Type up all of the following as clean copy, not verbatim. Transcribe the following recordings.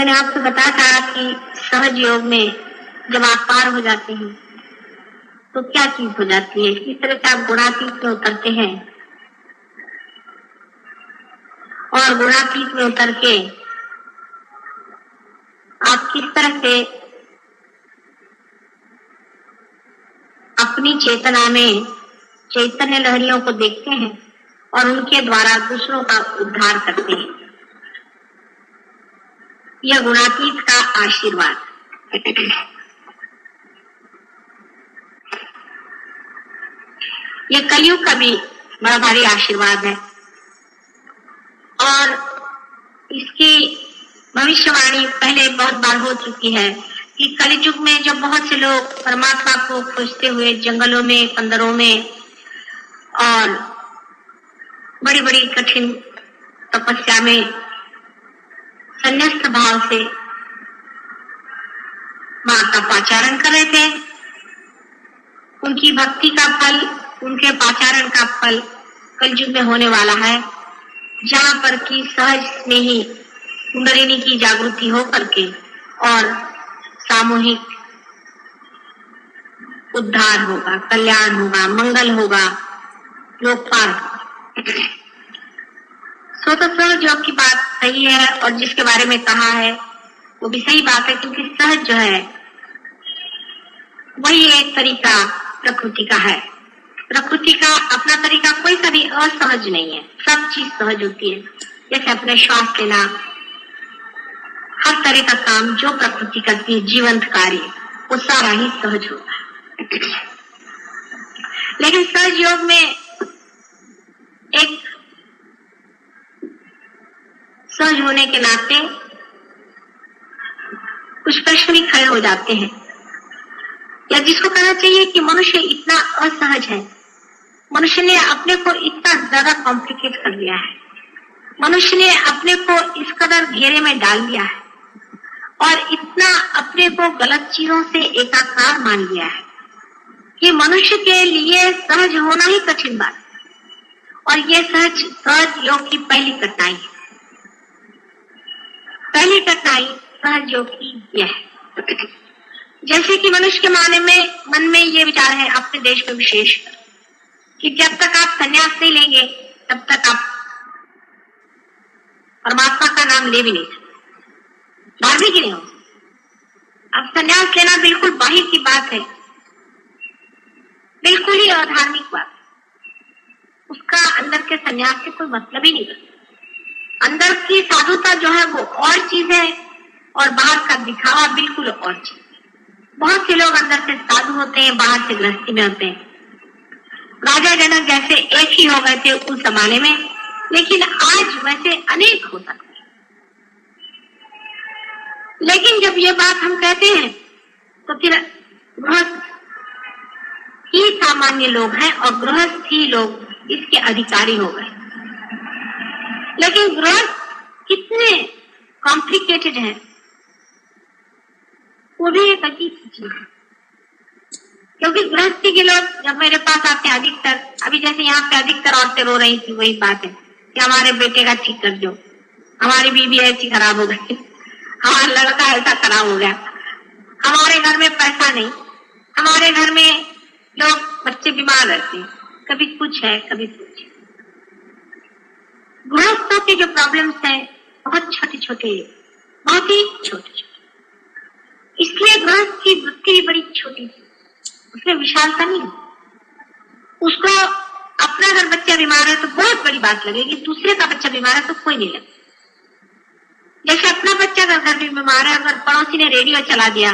मैंने आपको बताया था कि सहज योग में जब आप पार हो जाते हैं तो क्या चीज हो जाती है, किस तरह से आप गुणातीत में उतरते हैं और गुणातीत में उतर के आप किस तरह से अपनी चेतना में चैतन्य लहरियों को देखते हैं और उनके द्वारा दूसरों का उद्धार करते हैं। यह गुणातीत का आशीर्वाद। यह कलयुग का भी बड़ा भारी आशीर्वाद है और इसकी भविष्यवाणी पहले बहुत बार हो चुकी है कि कलयुग में जब बहुत से लोग परमात्मा को खोजते हुए जंगलों में, अंदरों में और बड़ी बड़ी कठिन तपस्या में संन्यास्त भाव से मां का पाचारण कर रहे थे, उनकी भक्ति का फल, उनके पाचारण का फल कलयुग में होने वाला है, जहां पर की सहज में ही कुंडलिनी की जागृति हो करके और सामूहिक उद्धार होगा, कल्याण होगा, मंगल होगा, लोकपाल। सो तो सहज योग की बात सही है और जिसके बारे में कहा है वो भी सही बात है, क्योंकि सहज जो है वही एक तरीका प्रकृति का है। प्रकृति का अपना तरीका कोई सा भी असहज नहीं है, सब चीज सहज होती है। जैसे अपने श्वास लेना, हर तरह का काम जो प्रकृति करती है, जीवंत कार्य, वो सारा ही सहज होता है। लेकिन सहज योग में एक सहज होने के नाते कुछ प्रश्न भी खड़े हो जाते हैं, या जिसको कहना चाहिए कि मनुष्य इतना असहज है, मनुष्य ने अपने को इतना ज्यादा कॉम्प्लिकेट कर लिया है, मनुष्य ने अपने को इस कदर घेरे में डाल दिया है और इतना अपने को गलत चीजों से एकाकार मान लिया है कि मनुष्य के लिए सहज होना ही कठिन बात है। और ये सहज योग की पहली कठिनाई है। पहली कठिनाई सहज योग की यह है, जैसे कि मनुष्य के मन में ये विचार है, अपने देश में विशेष, कि जब तक आप संन्यास नहीं लेंगे तब तक आप परमात्मा का नाम ले भी नहीं सकते, धार्मिक ही नहीं हो सकते। अब संन्यास लेना बिल्कुल बाहिर की बात है, बिल्कुल ही अधार्मिक बात, उसका अंदर के संन्यास से कोई मतलब ही नहीं बनता। अंदर की साधुता जो है वो और चीज है और बाहर का दिखावा बिल्कुल और चीज। बहुत से लोग अंदर से साधु होते हैं, बाहर से गृहस्थी में होते हैं। राजा जनक जैसे एक ही हो गए थे उस जमाने में, लेकिन आज वैसे अनेक हो सकते हैं। लेकिन जब ये बात हम कहते हैं तो फिर गृहस्थ ही सामान्य लोग हैं और गृहस्थ ही लोग इसके अधिकारी हो गए। लेकिन गृहस्थ कितने कॉम्प्लिकेटेड है, वो भी एक अजीब चीज है। क्योंकि गृहस्थी के लोग जब मेरे पास आते हैं, अधिकतर अभी जैसे यहाँ पे अधिकतर औरतें रो रही थी, वही बात है कि हमारे बेटे का ठीक कर दो, हमारी बीवी ऐसी खराब हो गई, हमारा लड़का ऐसा खराब हो गया, हमारे घर में पैसा नहीं, हमारे घर में लोग बच्चे बीमार रहते हैं, कभी कुछ है कभी कुछ। गृहस्थों के जो प्रॉब्लम्स हैं बहुत छोटे छोटे, बहुत ही छोटे छोटे, इसलिए गृहस्थ की वृत्ति भी बड़ी छोटी थी, उसमें विशालता नहीं। उसको अपना अगर बच्चा बीमार है तो बहुत बड़ी बात लगेगी, दूसरे का बच्चा बीमार है तो कोई नहीं लगेगा। जैसे अपना बच्चा अगर घर में बीमार है, अगर पड़ोसी ने रेडियो चला दिया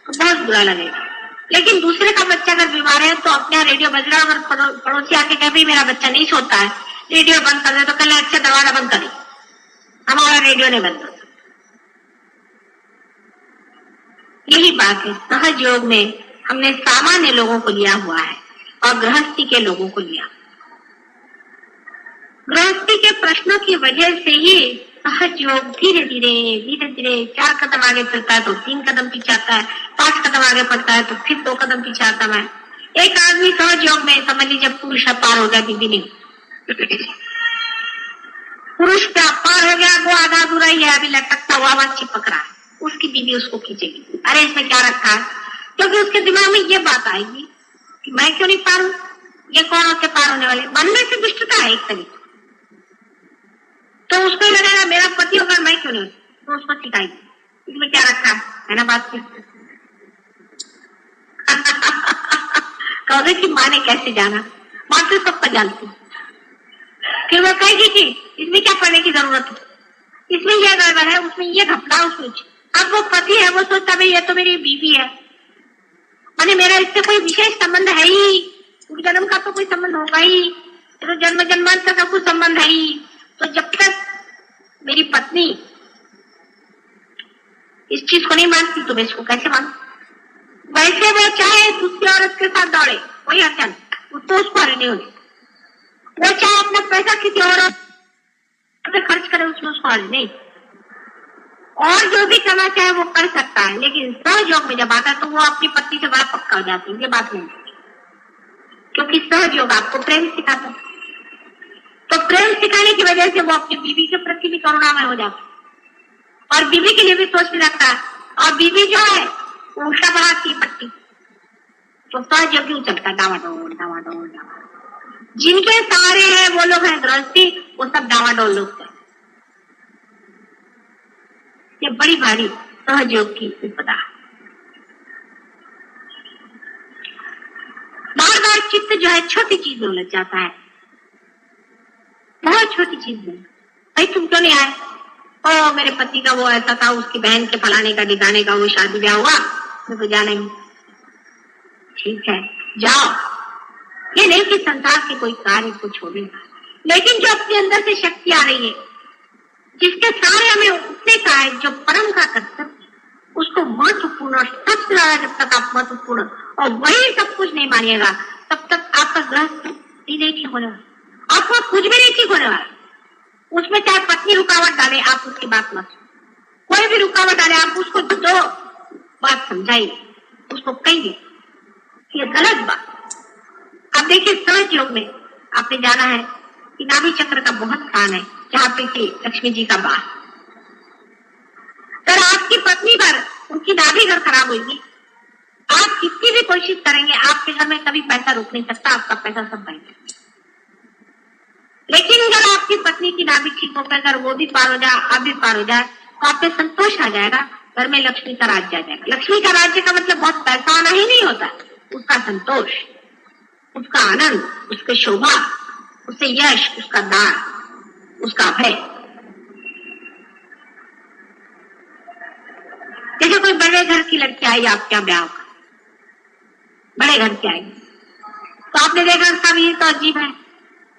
तो बहुत बुरा लगेगा, लेकिन दूसरे का बच्चा अगर बीमार है तो अपने यहाँ रेडियो बज रहा है, अगर पड़ोसी आके कहे भाई मेरा बच्चा नहीं सोता है, रेडियो बंद कर दे, तो कल अच्छा दरवाजा बंद करें, हमारा रेडियो नहीं बंद कर। यही बात है, सहज योग में हमने सामान्य लोगों को लिया हुआ है और गृहस्थी के लोगों को लिया। गृहस्थी के प्रश्नों की वजह से ही सहज योग धीरे धीरे 4 कदम आगे चलता है तो 3 कदम पीछे आता है, 5 कदम आगे बढ़ता है तो फिर 2 कदम पीछे आता है। एक आदमी सहज योग में समझ लीजिए पुरुष पार हो गया, दीदी नहीं, पुरुष पे पार हो गया, वो आधा अधूरा ही है, अभी लटकता हुआ वहां चिपक रहा है, उसकी बीवी उसको खींचेगी, अरे इसमें क्या रखा है, क्योंकि उसके दिमाग में ये बात आएगी कि मैं क्यों नहीं पार हूं, ये कौन होते पार होने वाले। मन में से दुष्टता है एक तरीके, तो उसको ही लगेगा मेरा पति होगा मैं क्यों नहीं, तो उसको सिखाएगी इसमें क्या रखा है ना बात कहोगे कि माँ ने कैसे जाना, माँ तो सबका जानती, फिर वो कहेगी कि इसमें क्या पढ़ने की जरूरत है, इसमें यह गड़बड़ है, उसमें ये घपला, उसमें। अब वो पति है, वो सोचता भाई ये तो मेरी बीवी है, मैंने मेरा इससे कोई विशेष संबंध है ही, जन्म का तो कोई संबंध होगा ही, तो जन्म जन्मांतर का कोई संबंध है ही, तो जब तक मेरी पत्नी इस चीज को नहीं मानती तो मैं इसको कैसे मानू। वैसे वो चाहे दूसरी औरत के साथ दौड़े, कोई हत्या नहीं, तो उसको हरी नहीं होगी, वो चाहे अपना पैसा किसी और खर्च करे, उसमें उसको हरी नहीं, और जो भी करना चाहे वो कर सकता है, लेकिन सहयोग में जब आता है तो वो अपनी पत्नी से बड़ा पक्का हो जाती है, ये बात नहीं, क्योंकि सहयोग आपको प्रेम सिखाता है, तो प्रेम सिखाने की वजह से वो अपनी बीवी के प्रति भी करुणामय हो जाता है, और बीवी के लिए भी सोच में रखता है, और बीवी जो है वो उल्टा बढ़ाती है पट्टी, तो सहयोग उचलता डावाडोल डावाडोल डावाडोल। जिनके सहारे हैं वो लोग हैं गृहस्थी, वो सब डावाडोल लोग हैं। ये बड़ी भारी सहयोग की विपदा। बार बार चित्त जो है छोटी चीज में उलझ जाता है, बहुत छोटी चीज में, भाई तुम क्यों नहीं आए, ओ मेरे पति का वो ऐसा था, उसकी बहन के फलाने का दिखाने का वो शादी ब्याह हुआ, मैं तो जाना ही, ठीक है जाओ, ये नहीं कि संसार के कोई कार्य को छोड़ेगा, लेकिन जो अपने अंदर से शक्ति आ रही है, जिसके सहारे हमें उठने का है, जो परम का कर्तव्य, उसको महत्वपूर्ण और सबसे ज्यादा जब तक आप महत्वपूर्ण और वही सब कुछ नहीं मानिएगा, तब तक आपका गृहस्थ नहीं ठीक होने वाला, आपको कुछ भी नहीं ठीक होने वाला। उसमें चाहे पत्नी रुकावट डाले, आप उसकी बात मत, कोई भी रुकावट डाले, आप उसको दो बात समझाइए, उसको कहिए ये गलत बात। अब देखिए सहज योग में आपने जाना है कि नाभि चक्र का बहुत स्थान है, जहाँ पे कि लक्ष्मी जी का वास। अगर आपकी पत्नी पर उनकी नाभि घर खराब होगी, आप कितनी भी कोशिश करेंगे, आपके घर में कभी पैसा रुक नहीं सकता, आपका पैसा सब बह जाएगा। लेकिन अगर आपकी पत्नी की नाभि ठीक होकर अगर वो भी पार हो जाए, आप भी पार हो जाए, तो आप पे संतोष आ जाएगा, घर में लक्ष्मी का राज्य आ जाएगा। लक्ष्मी का राज्य का मतलब बहुत पैसा आना ही नहीं होता, उसका संतोष, उसका आनंद, उसकी शोभा, उससे यश, उसका दान, उसका अभय। जैसे कोई बड़े घर की लड़की आई आपके यहाँ ब्याह का, बड़े घर की आई, तो आपने देखा सब ये तो अजीब है,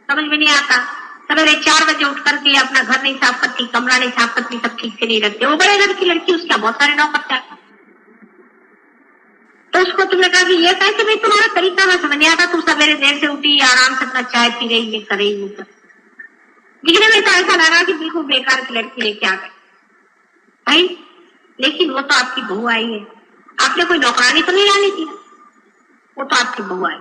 समझ में नहीं आता, सवेरे 4 बजे उठ करके अपना घर नहीं साफ करती, कमरा नहीं साफ करती, सब ठीक से नहीं रखते, वो बड़े घर की लड़की, उसका बहुत सारे नौकर थे, तो उसको तुमने कहा कि ये कैसे, भाई तुम्हारा तरीका मैं समझ नहीं आता, तुम सवेरे देर से उठी, आराम से अपना चाय पी रही, ये कर रही, वो कर, दिखने में तो ऐसा लगा कि बिल्कुल बेकार की लड़की लेके आ गए भाई, लेकिन वो तो आपकी बहू आई है, आपने कोई नौकरानी तो नहीं डाली थी, वो तो आपकी बहू आई,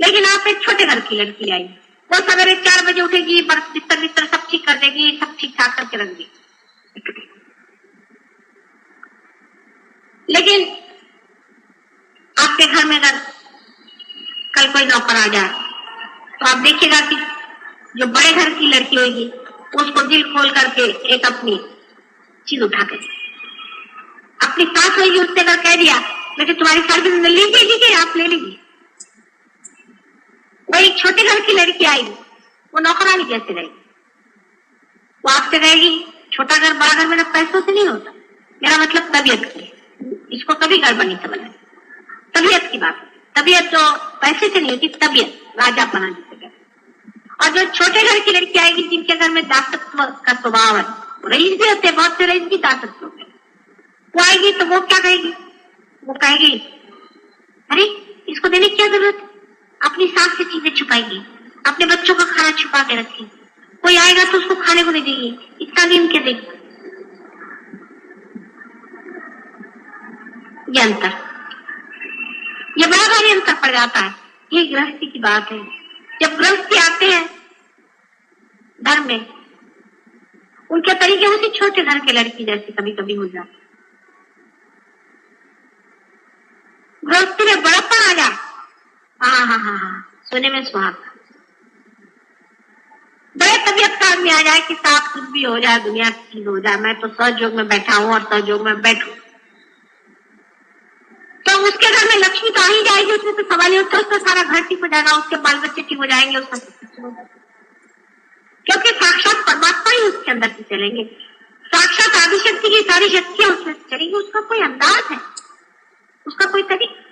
लेकिन आप एक छोटे घर की लड़की आई, वो सवेरे 4 बजे उठेगी, बिस्तर बिस्तर सब ठीक कर देगी, सब ठीक ठाक करके रख देगी। लेकिन आपके घर में अगर कल कोई नौकर आ जाए, तो आप देखिएगा कि जो बड़े घर की लड़की होगी, उसको दिल खोल करके एक अपनी चीज उठा के, अपनी सास होगी, उससे अगर कह दिया लेकिन तुम्हारी सर्विस में लीजिए, आप ले लीजिए। वो एक छोटे घर की लड़की आई, वो नौकरानी जैसे रहेगी, वो आपसे कहेगी छोटा घर बड़ा घर मेरा पैसों से नहीं होता, मेरा मतलब तबीयत की, इसको कभी गड़बड़ नहीं समझना, तबीयत की बात, तबीयत तो पैसे से नहीं होती, तबीयत राजा बना देते। और जो छोटे घर की लड़की आएगी, जिनके घर में दासत्व का स्वभाव है, रईस भी होते, बहुत से रईस भी दासत्व होते, वो आएगी तो वो क्या कहेगी, वो कहेगी अरे इसको देने की क्या जरूरत, अपनी सास से चीजें छुपाएगी, अपने बच्चों का खाना छुपा के रखेगी, कोई आएगा तो उसको खाने को नहीं देगी, इतना दिन के देगी। ये अंतर, ये बड़ा भारी अंतर पड़ जाता है। ये गृहस्थी की बात है। जब गृहस्थी आते हैं घर में उनके तरीके उसी छोटे घर के लड़की जैसे कभी कभी हो जाते। गृहस्थी में बड़प्पन आ जाए, हाँ, सोने में सुहागा। बड़े तबियत का आदमी आ जाए कि साफ कुछ भी हो जाए, दुनिया की चीज हो जाए, मैं तो सहयोग में बैठा हूँ और सहयोग में बैठू, तो उसके घर में लक्ष्मी तो आ ही जाएगी। उसमें तो सवाल ही होता है, उसका सारा घर ठीक हो जाएगा, उसके बाल बच्चे ठीक हो जाएंगे, उसका सब कुछ हो जाएगा, क्योंकि साक्षात परमात्मा ही उसके अंदर से चलेंगे। साक्षात आदिशक्ति की सारी शक्तियां उसमें चलेंगी। उसका कोई अंदाज है, उसका कोई तरीका